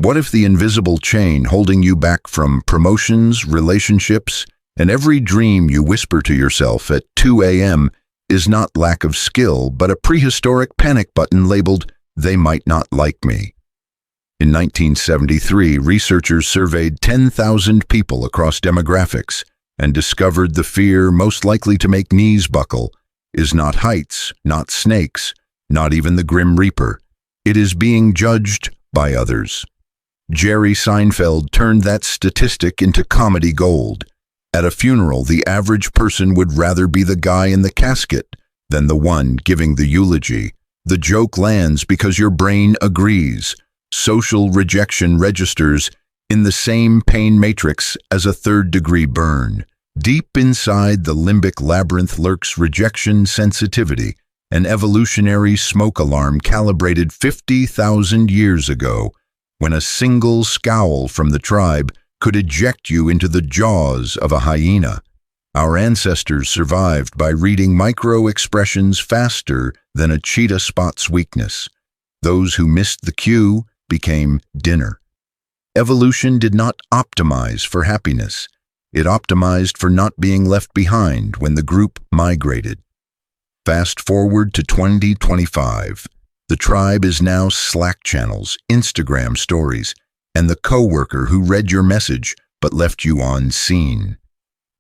What if the invisible chain holding you back from promotions, relationships, and every dream you whisper to yourself at 2 a.m. is not lack of skill, but a prehistoric panic button labeled, "They might not like me"? In 1973, researchers surveyed 10,000 people across demographics and discovered the fear most likely to make knees buckle is not heights, not snakes, not even the Grim Reaper. It is being judged by others. Jerry Seinfeld turned that statistic into comedy gold. At a funeral, the average person would rather be the guy in the casket than the one giving the eulogy. The joke lands because your brain agrees. Social rejection registers in the same pain matrix as a third-degree burn. Deep inside the limbic labyrinth lurks rejection sensitivity, an evolutionary smoke alarm calibrated 50,000 years ago, when a single scowl from the tribe could eject you into the jaws of a hyena. Our ancestors survived by reading micro-expressions faster than a cheetah spots weakness. Those who missed the cue became dinner. Evolution did not optimize for happiness. It optimized for not being left behind when the group migrated. Fast forward to 2025. The tribe is now Slack channels, Instagram stories, and the coworker who read your message but left you on scene.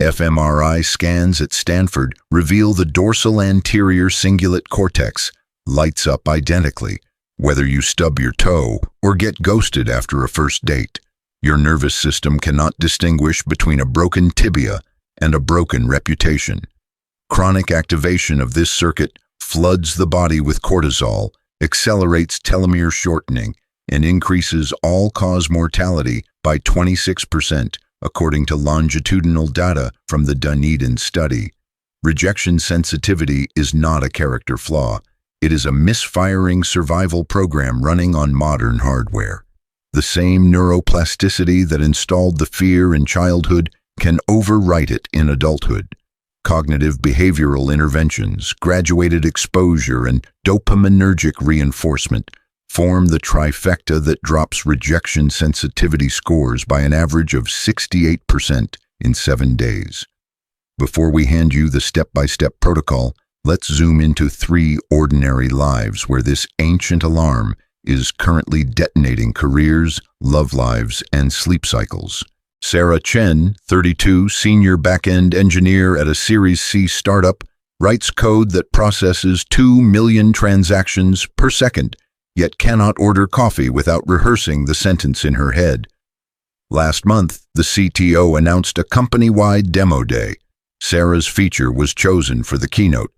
fMRI scans at Stanford reveal the dorsal anterior cingulate cortex lights up identically, whether you stub your toe or get ghosted after a first date. Your nervous system cannot distinguish between a broken tibia and a broken reputation. Chronic activation of this circuit floods the body with cortisol, accelerates telomere shortening, and increases all-cause mortality by 26%, according to longitudinal data from the Dunedin study. Rejection sensitivity is not a character flaw. It is a misfiring survival program running on modern hardware. The same neuroplasticity that installed the fear in childhood can overwrite it in adulthood. Cognitive behavioral interventions, graduated exposure, and dopaminergic reinforcement form the trifecta that drops rejection sensitivity scores by an average of 68% in 7 days. Before we hand you the step-by-step protocol, let's zoom into 3 ordinary lives where this ancient alarm is currently detonating careers, love lives, and sleep cycles. Sarah Chen, 32, senior back-end engineer at a Series C startup, writes code that processes 2 million transactions per second, yet cannot order coffee without rehearsing the sentence in her head. Last month, the CTO announced a company-wide demo day. Sarah's feature was chosen for the keynote.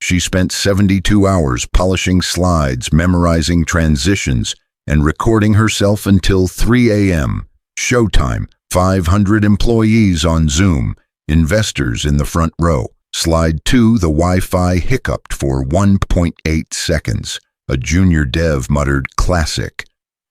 She spent 72 hours polishing slides, memorizing transitions, and recording herself until 3 a.m. Showtime, 500 employees on Zoom, investors in the front row. Slide 2, the Wi-Fi hiccuped for 1.8 seconds. A junior dev muttered, "Classic."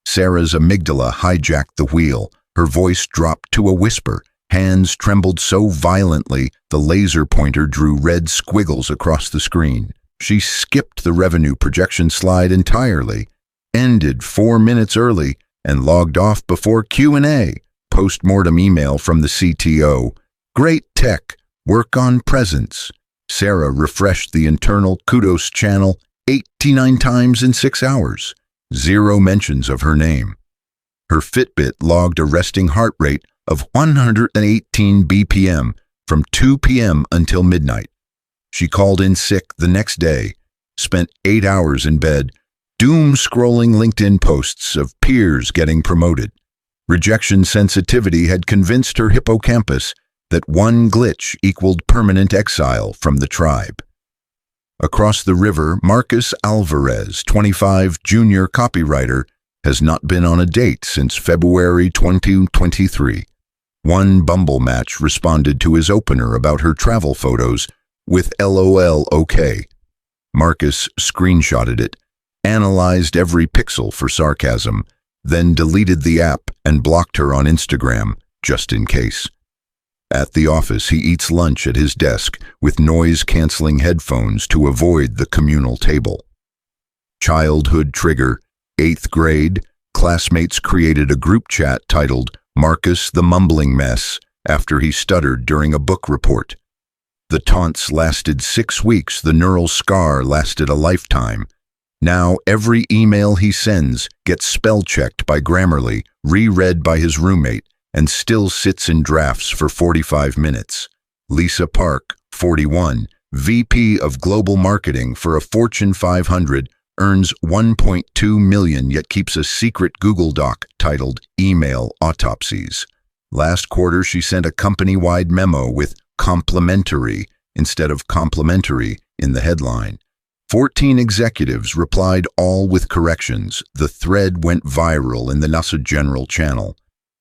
Sarah's amygdala hijacked the wheel. Her voice dropped to a whisper. Hands trembled so violently, the laser pointer drew red squiggles across the screen. She skipped the revenue projection slide entirely, ended 4 minutes early, and logged off before Q&A. Post-mortem email from the CTO. "Great tech. Work on presence." Sarah refreshed the internal kudos channel 89 times in 6 hours. 0 mentions of her name. Her Fitbit logged a resting heart rate of 118 BPM from 2 p.m. until midnight. She called in sick the next day, spent 8 hours in bed, doom-scrolling LinkedIn posts of peers getting promoted. Rejection sensitivity had convinced her hippocampus that one glitch equaled permanent exile from the tribe. Across the river, Marcus Alvarez, 25, junior copywriter, has not been on a date since February 2023. One Bumble match responded to his opener about her travel photos with LOL OK. Marcus screenshotted it, analyzed every pixel for sarcasm, then deleted the app and blocked her on Instagram, just in case. At the office, he eats lunch at his desk with noise-canceling headphones to avoid the communal table. Childhood trigger, 8th grade, Classmates created a group chat titled Marcus the Mumbling Mess after he stuttered during a book report. The taunts lasted 6 weeks, the neural scar lasted a lifetime. Now every email he sends gets spell-checked by Grammarly, reread by his roommate, and still sits in drafts for 45 minutes. Lisa Park, 41, VP of Global Marketing for a Fortune 500, earns $1.2 million yet keeps a secret Google Doc titled Email Autopsies. Last quarter, she sent a company-wide memo with complimentary instead of complimentary in the headline. 14 executives replied, all with corrections. The thread went viral in the NASA General channel.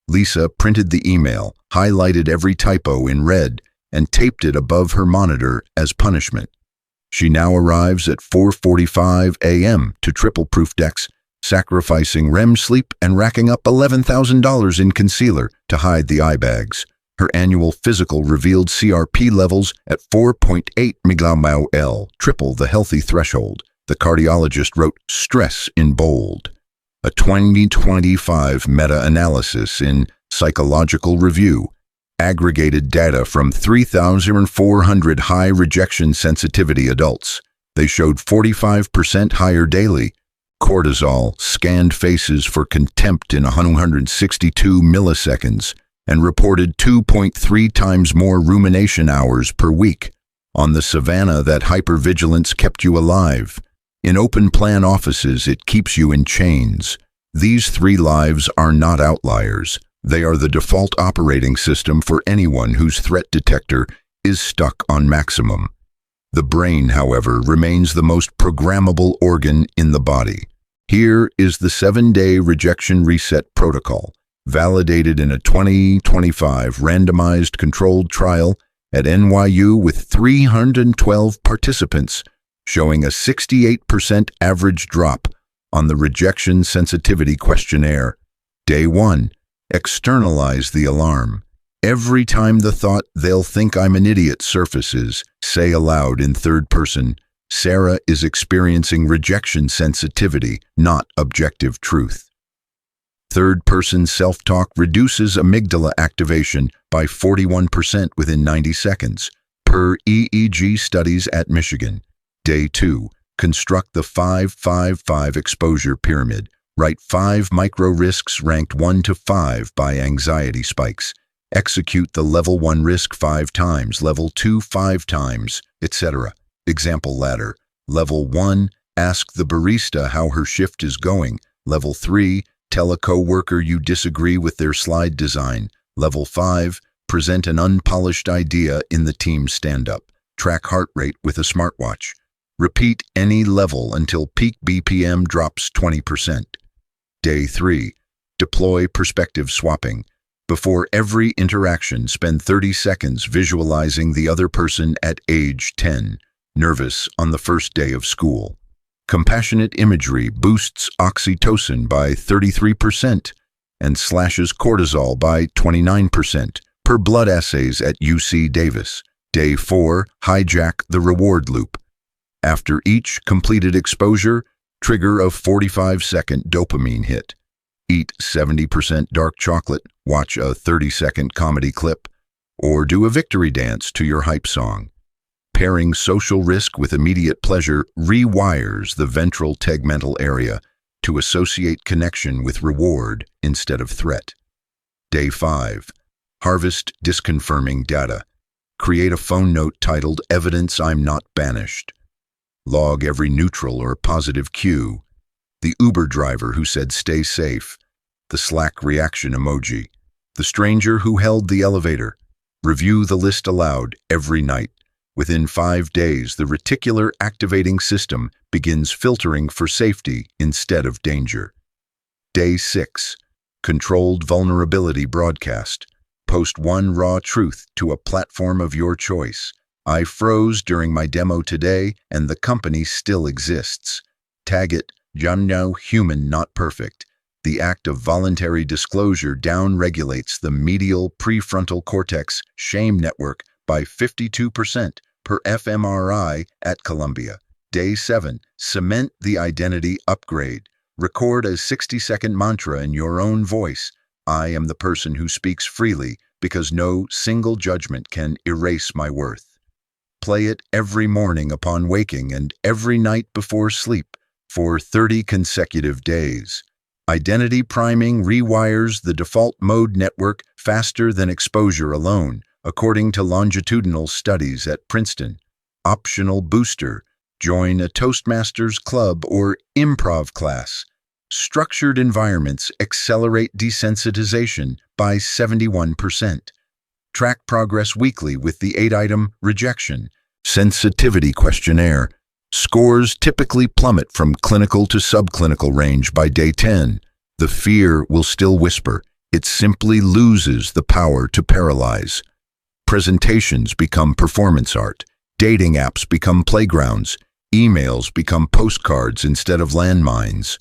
Lisa printed the email, highlighted every typo in red, and taped it above her monitor as punishment. She now arrives at 4:45 a.m. to triple-proof decks, sacrificing REM sleep and racking up $11,000 in concealer to hide the eye bags. Her annual physical revealed CRP levels at 4.8 mg/L, triple the healthy threshold. The cardiologist wrote stress in bold. A 2025 meta-analysis in Psychological Review aggregated data from 3,400 high rejection sensitivity adults. They showed 45% higher daily cortisol, scanned faces for contempt in 162 milliseconds, and reported 2.3 times more rumination hours per week. On the savannah, that hypervigilance kept you alive. In open-plan offices, it keeps you in chains. These 3 lives are not outliers. They are the default operating system for anyone whose threat detector is stuck on maximum. The brain, however, remains the most programmable organ in the body. Here is the 7-day rejection reset protocol, validated in a 2025 randomized controlled trial at NYU with 312 participants, showing a 68% average drop on the rejection sensitivity questionnaire. Day 1. Externalize the alarm. Every time the thought, "they'll think I'm an idiot," surfaces, say aloud in third person, "Sarah is experiencing rejection sensitivity, not objective truth." Third-person self-talk reduces amygdala activation by 41% within 90 seconds, per EEG studies at Michigan. Day 2. Construct the 5-5-5 exposure pyramid. Write 5 micro-risks ranked 1 to 5 by anxiety spikes. Execute the level 1 risk 5 times, level 2 5 times, etc. Example ladder. Level 1, ask the barista how her shift is going. Level 3, tell a co-worker you disagree with their slide design. Level 5, present an unpolished idea in the team stand-up. Track heart rate with a smartwatch. Repeat any level until peak BPM drops 20%. Day 3. Deploy perspective swapping. Before every interaction, spend 30 seconds visualizing the other person at age 10, nervous on the first day of school. Compassionate imagery boosts oxytocin by 33% and slashes cortisol by 29%, per blood assays at UC Davis. Day 4. Hijack the reward loop. After each completed exposure, trigger a 45-second dopamine hit. Eat 70% dark chocolate, watch a 30-second comedy clip, or do a victory dance to your hype song. Pairing social risk with immediate pleasure rewires the ventral tegmental area to associate connection with reward instead of threat. Day 5. Harvest disconfirming data. Create a phone note titled "Evidence I'm Not Banished." Log every neutral or positive cue. The Uber driver who said "stay safe," the Slack reaction emoji, the stranger who held the elevator. Review the list aloud every night. Within 5 days, the reticular activating system begins filtering for safety instead of danger. Day 6. Controlled vulnerability broadcast. Post 1 raw truth to a platform of your choice. "I froze during my demo today, and the company still exists." Tag it, "Now human, not perfect." The act of voluntary disclosure downregulates the medial prefrontal cortex shame network by 52% per fMRI at Columbia. Day 7. Cement the identity upgrade. Record a 60-second mantra in your own voice. I am the person who speaks freely because no single judgment can erase my worth. Play it every morning upon waking and every night before sleep for 30 consecutive days. Identity priming rewires the default mode network faster than exposure alone, according to longitudinal studies at Princeton. Optional booster. Join a Toastmasters club or improv class. Structured environments accelerate desensitization by 71%. Track progress weekly with the 8-item Rejection sensitivity questionnaire. Scores typically plummet from clinical to subclinical range by day 10. The fear will still whisper. It simply loses the power to paralyze. Presentations become performance art. Dating apps become playgrounds. Emails become postcards instead of landmines.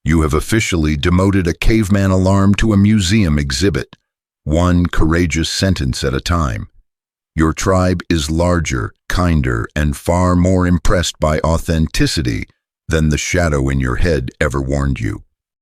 You have officially demoted a caveman alarm to a museum exhibit, one courageous sentence at a time. Your tribe is larger, kinder, and far more impressed by authenticity than the shadow in your head ever warned you.